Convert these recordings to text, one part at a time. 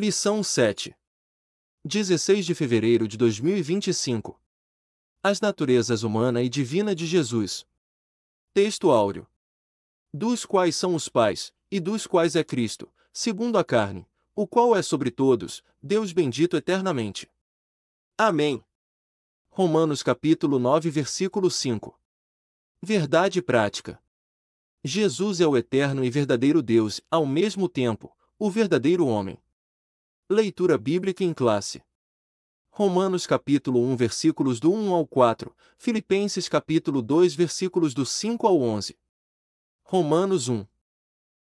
Lição 7. 16 de fevereiro de 2025. As naturezas humana e divina de Jesus. Texto áureo. Dos quais são os pais, e dos quais é Cristo, segundo a carne, o qual é sobre todos, Deus bendito eternamente. Amém. Romanos capítulo 9 versículo 5. Verdade prática. Jesus é o eterno e verdadeiro Deus, ao mesmo tempo, o verdadeiro homem. Leitura bíblica em classe. Romanos capítulo 1 versículos do 1 ao 4, Filipenses capítulo 2 versículos do 5 ao 11. Romanos 1.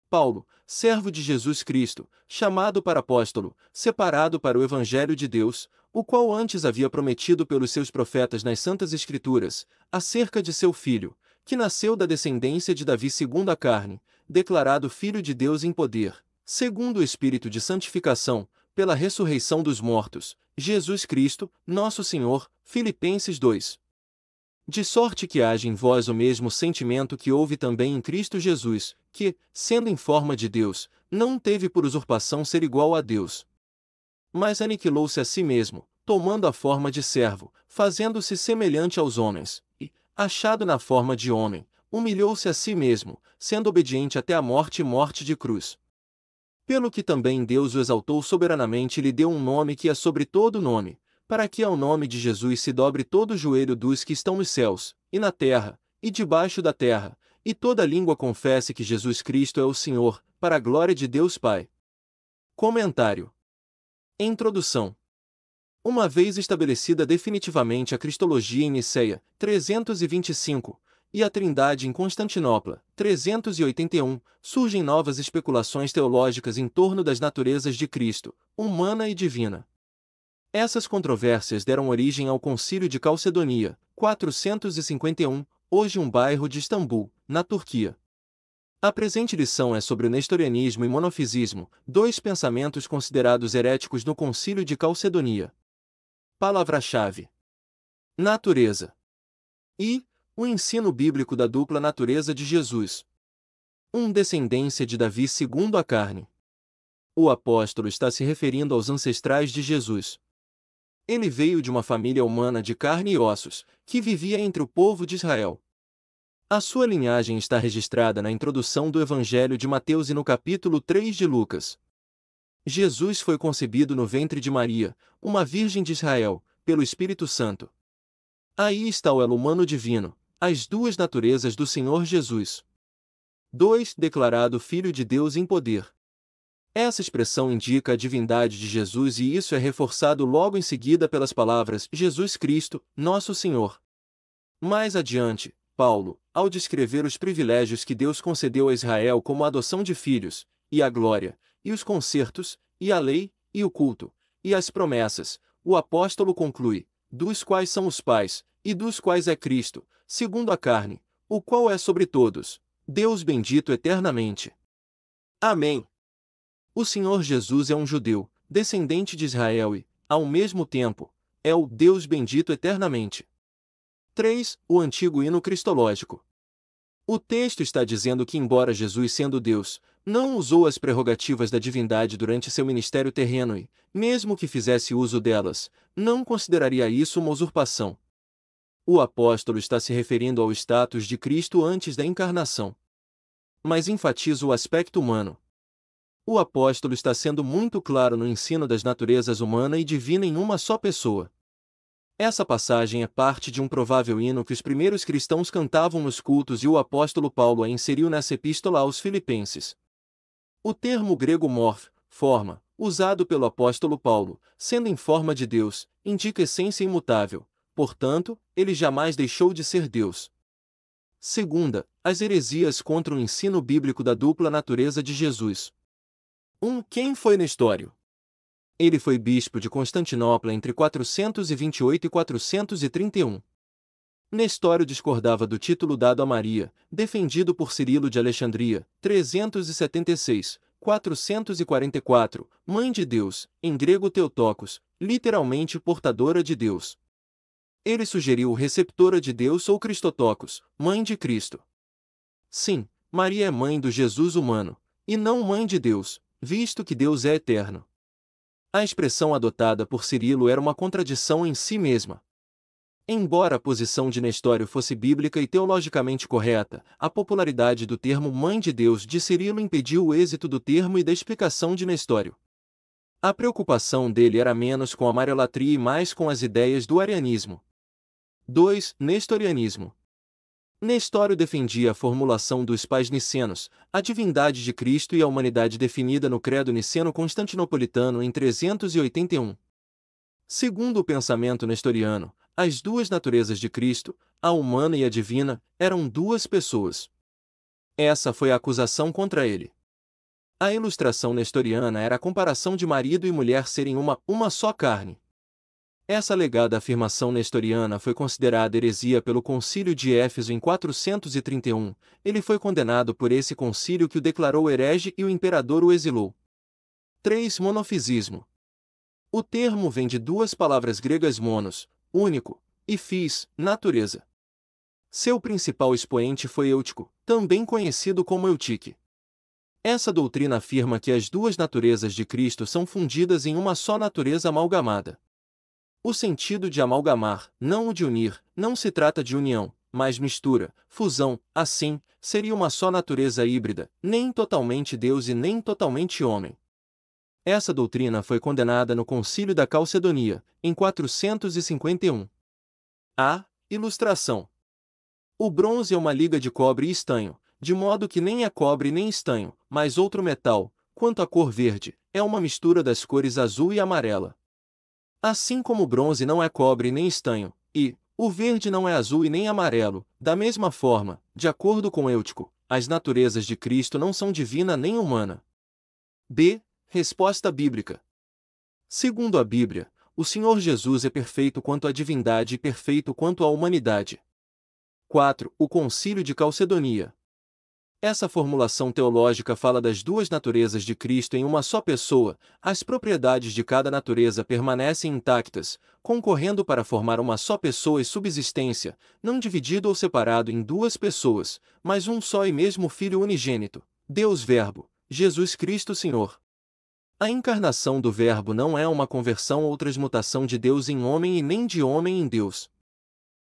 Paulo, servo de Jesus Cristo, chamado para apóstolo, separado para o Evangelho de Deus, o qual antes havia prometido pelos seus profetas nas Santas Escrituras, acerca de seu filho, que nasceu da descendência de Davi segundo a carne, declarado Filho de Deus em poder, segundo o Espírito de santificação, pela ressurreição dos mortos, Jesus Cristo, nosso Senhor. Filipenses 2. De sorte que haja em vós o mesmo sentimento que houve também em Cristo Jesus, que, sendo em forma de Deus, não teve por usurpação ser igual a Deus. Mas aniquilou-se a si mesmo, tomando a forma de servo, fazendo-se semelhante aos homens, e, achado na forma de homem, humilhou-se a si mesmo, sendo obediente até a morte e morte de cruz. Pelo que também Deus o exaltou soberanamente e lhe deu um nome que é sobre todo nome, para que ao nome de Jesus se dobre todo o joelho dos que estão nos céus, e na terra, e debaixo da terra, e toda língua confesse que Jesus Cristo é o Senhor, para a glória de Deus Pai. Comentário. Introdução. Uma vez estabelecida definitivamente a Cristologia em Niceia, 325, e a Trindade em Constantinopla, 381, surgem novas especulações teológicas em torno das naturezas de Cristo, humana e divina. Essas controvérsias deram origem ao Concílio de Calcedonia, 451, hoje um bairro de Istambul, na Turquia. A presente lição é sobre o nestorianismo e monofisismo, dois pensamentos considerados heréticos no Concílio de Calcedonia. Palavra-chave: natureza. E o ensino bíblico da dupla natureza de Jesus. Descendência de Davi segundo a carne. O apóstolo está se referindo aos ancestrais de Jesus. Ele veio de uma família humana de carne e ossos, que vivia entre o povo de Israel. A sua linhagem está registrada na introdução do Evangelho de Mateus e no capítulo 3 de Lucas. Jesus foi concebido no ventre de Maria, uma virgem de Israel, pelo Espírito Santo. Aí está o elo humano divino, as duas naturezas do Senhor Jesus. 2. Declarado Filho de Deus em poder. Essa expressão indica a divindade de Jesus e isso é reforçado logo em seguida pelas palavras Jesus Cristo, nosso Senhor. Mais adiante, Paulo, ao descrever os privilégios que Deus concedeu a Israel como a adoção de filhos, e a glória, e os concertos, e a lei, e o culto, e as promessas, o apóstolo conclui, dos quais são os pais, e dos quais é Cristo, segundo a carne, o qual é sobre todos, Deus bendito eternamente. Amém. O Senhor Jesus é um judeu, descendente de Israel e, ao mesmo tempo, é o Deus bendito eternamente. 3. O antigo hino cristológico. O texto está dizendo que, embora Jesus sendo Deus, não usou as prerrogativas da divindade durante seu ministério terreno e, mesmo que fizesse uso delas, não consideraria isso uma usurpação. O apóstolo está se referindo ao status de Cristo antes da encarnação. Mas enfatiza o aspecto humano. O apóstolo está sendo muito claro no ensino das naturezas humana e divina em uma só pessoa. Essa passagem é parte de um provável hino que os primeiros cristãos cantavam nos cultos e o apóstolo Paulo a inseriu nessa epístola aos Filipenses. O termo grego morph, forma, usado pelo apóstolo Paulo, sendo em forma de Deus, indica essência imutável, portanto, ele jamais deixou de ser Deus. Segunda, as heresias contra o ensino bíblico da dupla natureza de Jesus. Quem foi Nestório? Ele foi bispo de Constantinopla entre 428 e 431. Nestório discordava do título dado a Maria, defendido por Cirilo de Alexandria, 376, 444, Mãe de Deus, em grego Theotokos, literalmente portadora de Deus. Ele sugeriu receptora de Deus ou Cristotokos, Mãe de Cristo. Sim, Maria é mãe do Jesus humano, e não mãe de Deus, visto que Deus é eterno. A expressão adotada por Cirilo era uma contradição em si mesma. Embora a posição de Nestório fosse bíblica e teologicamente correta, a popularidade do termo Mãe de Deus de Cirilo impediu o êxito do termo e da explicação de Nestório. A preocupação dele era menos com a mariolatria e mais com as ideias do arianismo. 2. Nestorianismo. Nestório defendia a formulação dos pais nicenos, a divindade de Cristo e a humanidade definida no credo niceno-constantinopolitano em 381. Segundo o pensamento nestoriano, as duas naturezas de Cristo, a humana e a divina, eram duas pessoas. Essa foi a acusação contra ele. A ilustração nestoriana era a comparação de marido e mulher serem uma só carne. Essa alegada afirmação nestoriana foi considerada heresia pelo Concílio de Éfeso em 431. Ele foi condenado por esse concílio que o declarou herege e o imperador o exilou. 3. Monofisismo. O termo vem de duas palavras gregas monos, único, e phys, natureza. Seu principal expoente foi Eutico, também conhecido como Eutique. Essa doutrina afirma que as duas naturezas de Cristo são fundidas em uma só natureza amalgamada. O sentido de amalgamar, não o de unir, não se trata de união, mas mistura, fusão, assim, seria uma só natureza híbrida, nem totalmente Deus e nem totalmente homem. Essa doutrina foi condenada no Concílio da Calcedonia, em 451. A. Ilustração. O bronze é uma liga de cobre e estanho, de modo que nem é cobre nem estanho, mas outro metal. Quanto à cor verde, é uma mistura das cores azul e amarela. Assim como o bronze não é cobre nem estanho, e o verde não é azul e nem amarelo, da mesma forma, de acordo com Eutico, as naturezas de Cristo não são divina nem humana. B. Resposta bíblica. Segundo a Bíblia, o Senhor Jesus é perfeito quanto à divindade e perfeito quanto à humanidade. 4. O Concílio de Calcedonia. Essa formulação teológica fala das duas naturezas de Cristo em uma só pessoa. As propriedades de cada natureza permanecem intactas, concorrendo para formar uma só pessoa e subsistência, não dividido ou separado em duas pessoas, mas um só e mesmo Filho unigênito, Deus Verbo, Jesus Cristo Senhor. A encarnação do Verbo não é uma conversão ou transmutação de Deus em homem e nem de homem em Deus.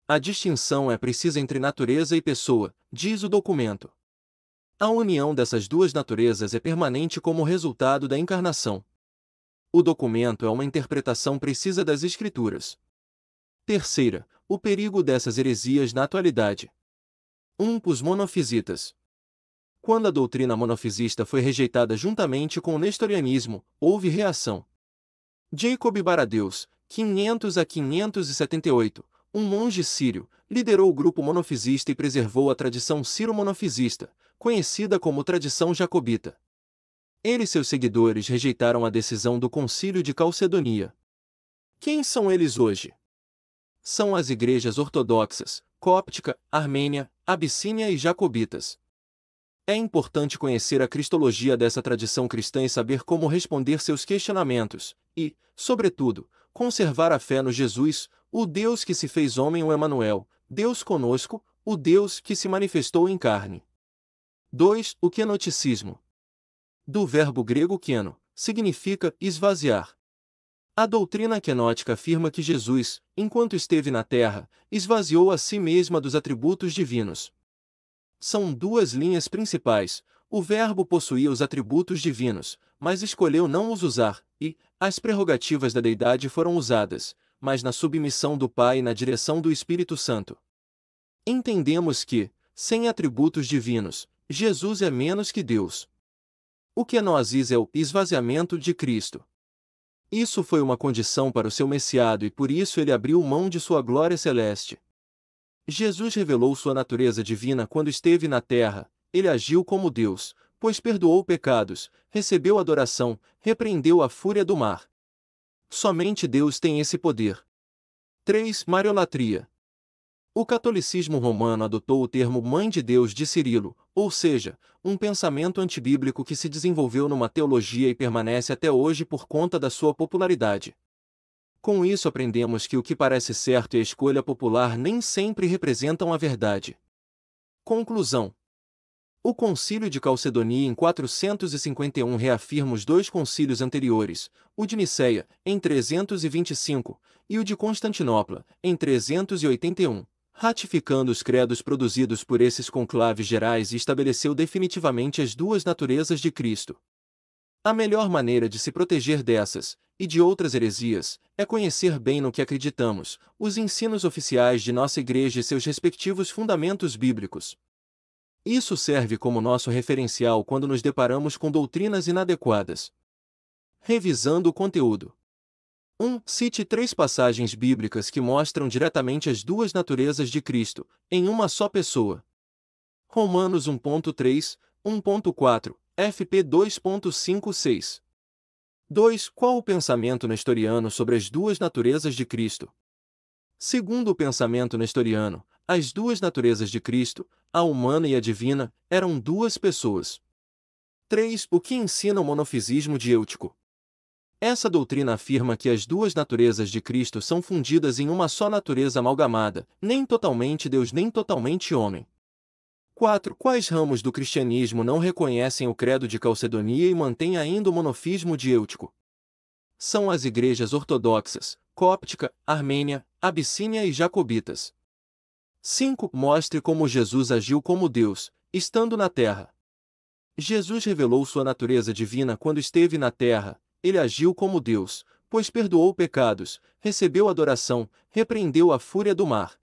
A distinção é precisa entre natureza e pessoa, diz o documento. A união dessas duas naturezas é permanente como resultado da encarnação. O documento é uma interpretação precisa das Escrituras. Terceira, o perigo dessas heresias na atualidade. 1. Os monofisitas. Quando a doutrina monofisista foi rejeitada juntamente com o nestorianismo, houve reação. Jacob Baradeus, 500 a 578, um monge sírio, liderou o grupo monofisista e preservou a tradição sírio-monofisista, conhecida como tradição jacobita. Ele e seus seguidores rejeitaram a decisão do Concílio de Calcedonia. Quem são eles hoje? São as igrejas ortodoxas, cóptica, armênia, abissínia e jacobitas. É importante conhecer a cristologia dessa tradição cristã e saber como responder seus questionamentos, e, sobretudo, conservar a fé no Jesus, o Deus que se fez homem, o Emanuel, Deus conosco, o Deus que se manifestou em carne. 2. O quenoticismo. Do verbo grego queno, significa esvaziar. A doutrina quenótica afirma que Jesus, enquanto esteve na terra, esvaziou a si mesma dos atributos divinos. São duas linhas principais. O Verbo possuía os atributos divinos, mas escolheu não os usar, e as prerrogativas da deidade foram usadas, mas na submissão do Pai e na direção do Espírito Santo. Entendemos que, sem atributos divinos, Jesus é menos que Deus. O quenosis é o esvaziamento de Cristo. Isso foi uma condição para o seu messiado e por isso ele abriu mão de sua glória celeste. Jesus revelou sua natureza divina quando esteve na terra. Ele agiu como Deus, pois perdoou pecados, recebeu adoração, repreendeu a fúria do mar. Somente Deus tem esse poder. 3. Mariolatria. O catolicismo romano adotou o termo Mãe de Deus de Cirilo, ou seja, um pensamento antibíblico que se desenvolveu numa teologia e permanece até hoje por conta da sua popularidade. Com isso aprendemos que o que parece certo e a escolha popular nem sempre representam a verdade. Conclusão. O Concílio de Calcedonia em 451 reafirma os dois concílios anteriores, o de Nicéia, em 325, e o de Constantinopla, em 381, ratificando os credos produzidos por esses conclaves gerais e estabeleceu definitivamente as duas naturezas de Cristo. A melhor maneira de se proteger dessas, e de outras heresias, é conhecer bem no que acreditamos, os ensinos oficiais de nossa Igreja e seus respectivos fundamentos bíblicos. Isso serve como nosso referencial quando nos deparamos com doutrinas inadequadas. Revisando o conteúdo. 1. Cite 3 passagens bíblicas que mostram diretamente as duas naturezas de Cristo, em uma só pessoa. Romanos 1.3, 1.4, FP 2.56. 2. Qual o pensamento nestoriano sobre as duas naturezas de Cristo? Segundo o pensamento nestoriano, as duas naturezas de Cristo, a humana e a divina, eram duas pessoas. 3. O que ensina o monofisismo diêutico? Essa doutrina afirma que as duas naturezas de Cristo são fundidas em uma só natureza amalgamada, nem totalmente Deus nem totalmente homem. 4. Quais ramos do cristianismo não reconhecem o credo de Calcedonia e mantêm ainda o monofismo diêutico? São as igrejas ortodoxas, cóptica, armênia, abissínia e jacobitas. 5. Mostre como Jesus agiu como Deus, estando na terra. Jesus revelou sua natureza divina quando esteve na terra. Ele agiu como Deus, pois perdoou pecados, recebeu adoração, repreendeu a fúria do mar.